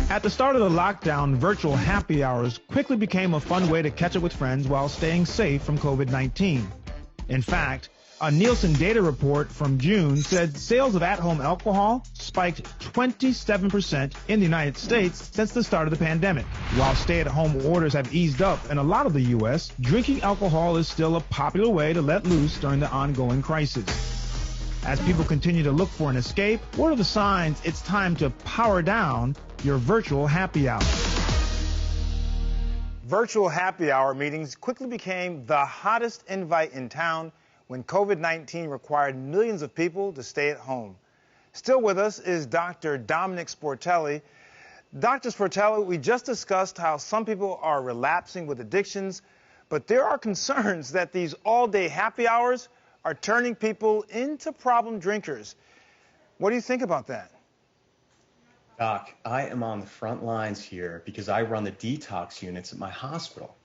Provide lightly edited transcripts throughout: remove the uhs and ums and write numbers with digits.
At the start of the lockdown, virtual happy hours quickly became a fun way to catch up with friends while staying safe from COVID-19. In fact, a Nielsen data report from June said sales of at-home alcohol spiked 27% in the United States since the start of the pandemic. While stay-at-home orders have eased up in a lot of the U.S., drinking alcohol is still a popular way to let loose during the ongoing crisis. As people continue to look for an escape, what are the signs it's time to power down your virtual happy hour? Virtual happy hour meetings quickly became the hottest invite in town when COVID-19 required millions of people to stay at home. Still with us is Dr. Domenick Sportelli. Dr. Sportelli, we just discussed how some people are relapsing with addictions, but there are concerns that these all-day happy hours are turning people into problem drinkers. What do you think about that? Doc, I am on the front lines here because I run the detox units at my hospital.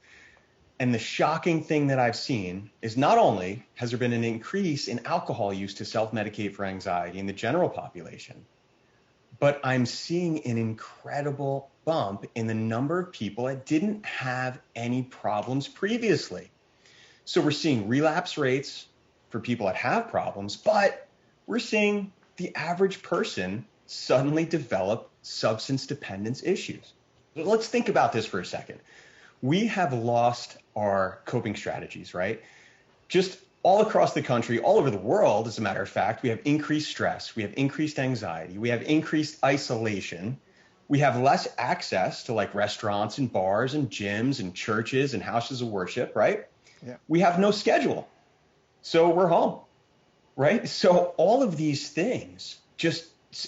And the shocking thing that I've seen is not only has there been an increase in alcohol use to self-medicate for anxiety in the general population, but I'm seeing an incredible bump in the number of people that didn't have any problems previously. So we're seeing relapse rates for people that have problems, but we're seeing the average person suddenly develop substance dependence issues. Let's think about this for a second. We have lost our coping strategies, right? Just all across the country, all over the world, as a matter of fact, we have increased stress, we have increased anxiety, we have increased isolation, we have less access to like restaurants and bars and gyms and churches and houses of worship, right? Yeah. We have no schedule. So we're home, right? So all of these things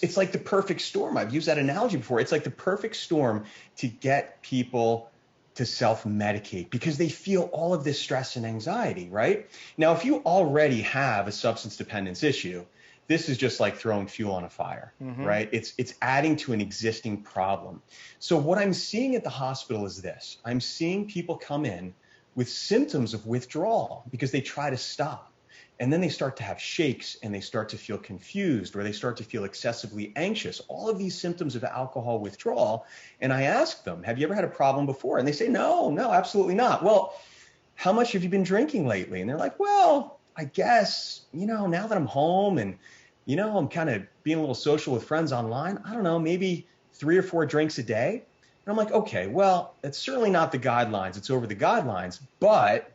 it's like the perfect storm. I've used that analogy before. It's like the perfect storm to get people to self-medicate because they feel all of this stress and anxiety, right? Now, if you already have a substance dependence issue, this is just like throwing fuel on a fire, right? It's adding to an existing problem. So what I'm seeing at the hospital is this. I'm seeing people come in with symptoms of withdrawal because they try to stop. And then they start to have shakes and they start to feel confused or they start to feel excessively anxious, all of these symptoms of alcohol withdrawal. And I ask them, have you ever had a problem before? And they say, no, absolutely not. Well, how much have you been drinking lately? And they're like, well, I guess, now that I'm home and, I'm kind of being a little social with friends online, I don't know, maybe 3 or 4 drinks a day. And I'm like, okay, well, that's certainly not the guidelines. It's over the guidelines. But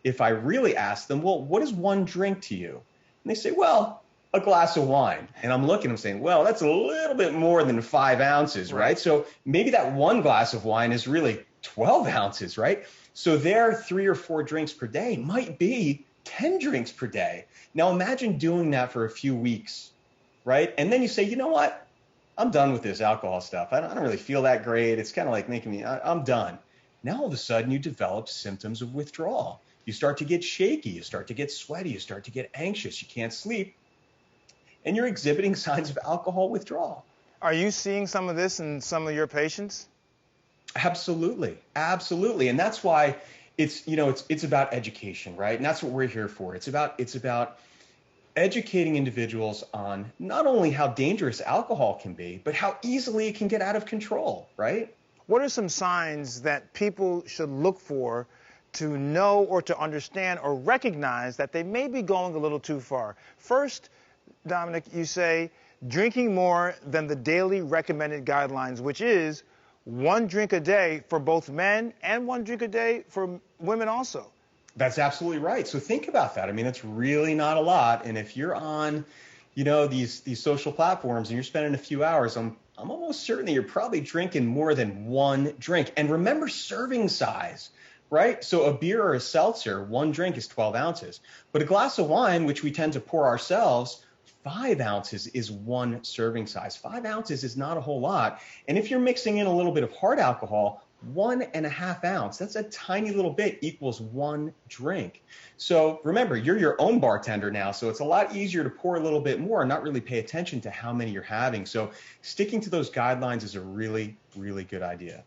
if I really ask them, well, what is 1 drink to you? And they say, well, a glass of wine. And I'm looking, I'm saying, well, that's a little bit more than 5 ounces, right? So maybe that 1 glass of wine is really 12 ounces, right? So their 3 or 4 drinks per day might be 10 drinks per day. Now imagine doing that for a few weeks, right? And then you say, you know what? I'm done with this alcohol stuff. I don't really feel that great. It's kind of like making me, I'm done. Now all of a sudden you develop symptoms of withdrawal. You start to get shaky, you start to get sweaty, you start to get anxious, you can't sleep, and you're exhibiting signs of alcohol withdrawal. Are you seeing some of this in some of your patients? Absolutely. And that's why it's about education, right? And that's what we're here for. It's about educating individuals on not only how dangerous alcohol can be, but how easily it can get out of control, right? What are some signs that people should look for to know or to understand or recognize that they may be going a little too far? First, Domenick, you say drinking more than the daily recommended guidelines, which is 1 drink a day for both men and 1 drink a day for women also. That's absolutely right. So think about that. I mean, it's really not a lot. And if you're on, these social platforms and you're spending a few hours, I'm almost certain that you're probably drinking more than 1 drink. And remember serving size. Right? So a beer or a seltzer, 1 drink is 12 ounces. But a glass of wine, which we tend to pour ourselves, 5 ounces is 1 serving size. 5 ounces is not a whole lot. And if you're mixing in a little bit of hard alcohol, 1.5 ounces, that's a tiny little bit, equals 1 drink. So remember, you're your own bartender now, so it's a lot easier to pour a little bit more and not really pay attention to how many you're having. So sticking to those guidelines is a really, really good idea.